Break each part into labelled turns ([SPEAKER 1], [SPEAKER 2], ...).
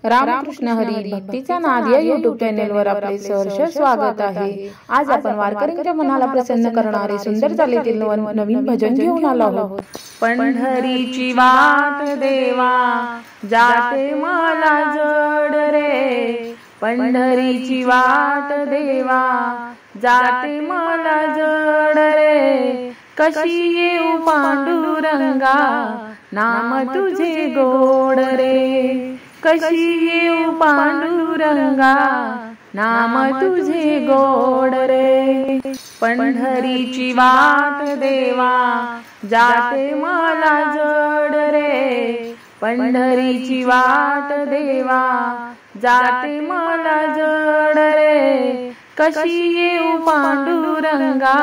[SPEAKER 1] रामकृष्ण हरी भक्तीचा नाद या YouTube चॅनेलवर आपले सहर्ष स्वागत आहे। आज आपण वारकऱ्यांच्या मनाला प्रसन्न करणारे सुंदर चालीतील नवीन भजन घेऊन आलो आहोत।
[SPEAKER 2] पंढरीची वाट देवा जाते मला जड रे, पंढरीची वाट देवा जाते मला जड रे, कशी येऊ पांडुरंगा नाम तुझे गोड रे, कशी येऊ पांडुरंगा नाम तुझे गोड रे। पंढरीची वाट देवा जाते मला जड रे, पंढरीची वाट देवा जाते मला जड रे, कशी येऊ पांडुरंगा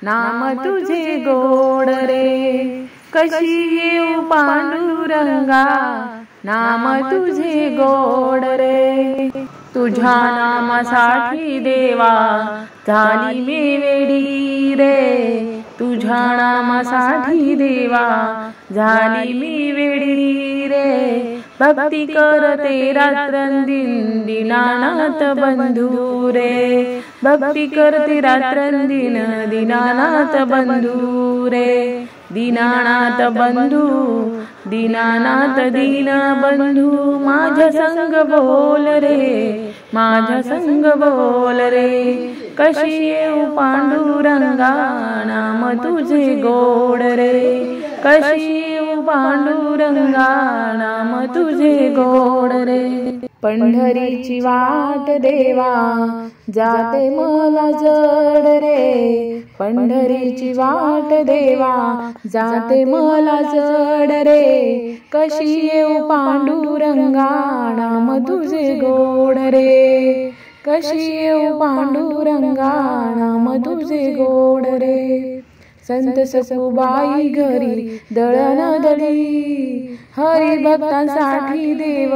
[SPEAKER 2] नाम तुझे गोड रे, कशी येऊ पांडुरंगा नाम तुझे गोड रे। तुझ्या नामासाठी देवा झाली मी वेडी रे, तुझ्या नामासाठी देवा झाली मी वेडी रे, भक्ती करते रात्रंदिन दीनानाथ बंधू रे, भक्ती करते रात्रंदिन दीनानाथ बंधू रे, दीनानाथ बंधू दीनानाथ दीन बंधू माझ्या संग बोल रे, माझ्या संग बोल रे, कशी येऊ पांडुरंगा नाम तुझे गोड रे, कशी येऊ पांडुरंगा नाम तुझे गोड रे।
[SPEAKER 1] पंढरीची वाट देवा जाते मला जड रे, पंढरीची वाट देवा जाते मला जड रे, कशी येऊ पांडुरंगा नाम तुझे गोड रे, कशी येऊ पांडुरंगा नाम तुझे गोड रे। संत सखुबाई घरी दळण दळी, हरी भक्तांसाठी देव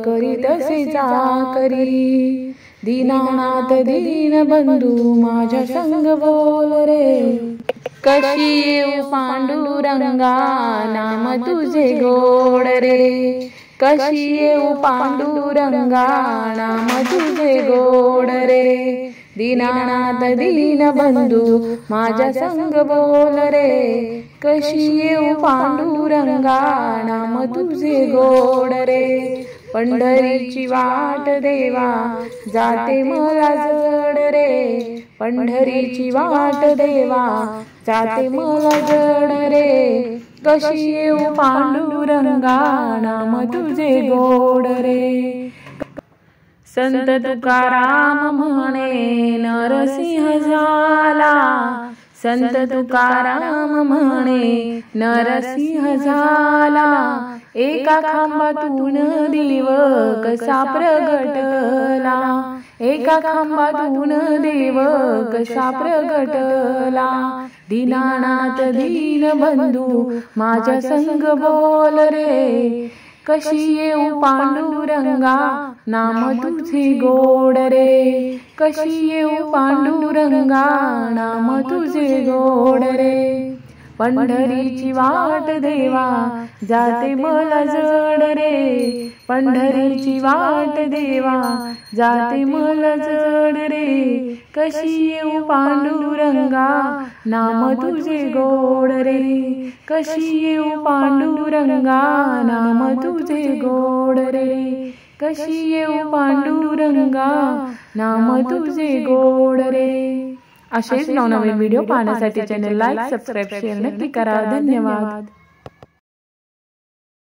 [SPEAKER 1] करी तसे चाकरी, दीनानाथ दीन बंधू माझ्या संग बोल रे, कशी येऊ पांडुरंगा नाम तुझे गोड रे, कशी येऊ पांडुरंगा नाम तुझे गोड रे, दीनानाथ दीन बंधू माझ्या संग बोल रे, कशी येऊ पांडुरंगा नाम तुझे गोड रे। पंढरीची वाट देवा जाते मला जड रे, पंढरीची वाट देवा जाते मला जड रे, कशी येऊ पांडुरंगा नाम तुझे गोड रे।
[SPEAKER 2] संत तुकाराम म्हणे नरसिंह झाला, संत तुकाराम म्हणे नरसिंह झाला, एका खांबातून देव कसा प्रगटला, एका खांबातून देव कसा प्रगटला, दीनानाथ दीन बंधू माझ्या संग बोल रे, कशी येऊ पांडुरंगा नाम तुझे गोड रे, कशी येऊ पांडुरंगा नाम तुझे गोड रे। पंढरीची वाट देवा जाते मला जड रे, पंढरीची वाट देवा जाते मला जड रे, कशी येऊ पांडुरंगा नाम तुझे गोड रे, कशी येऊ पांडुरंगा नाम तुझे गोड रे, कशी येऊ पांडुरंगा नाम तुझे गोड रे।
[SPEAKER 1] असेच नवनवीन व्हिडिओ पाहण्यासाठी चॅनल लाईक, सबस्क्राईब, शेअर नक्की करा। धन्यवाद।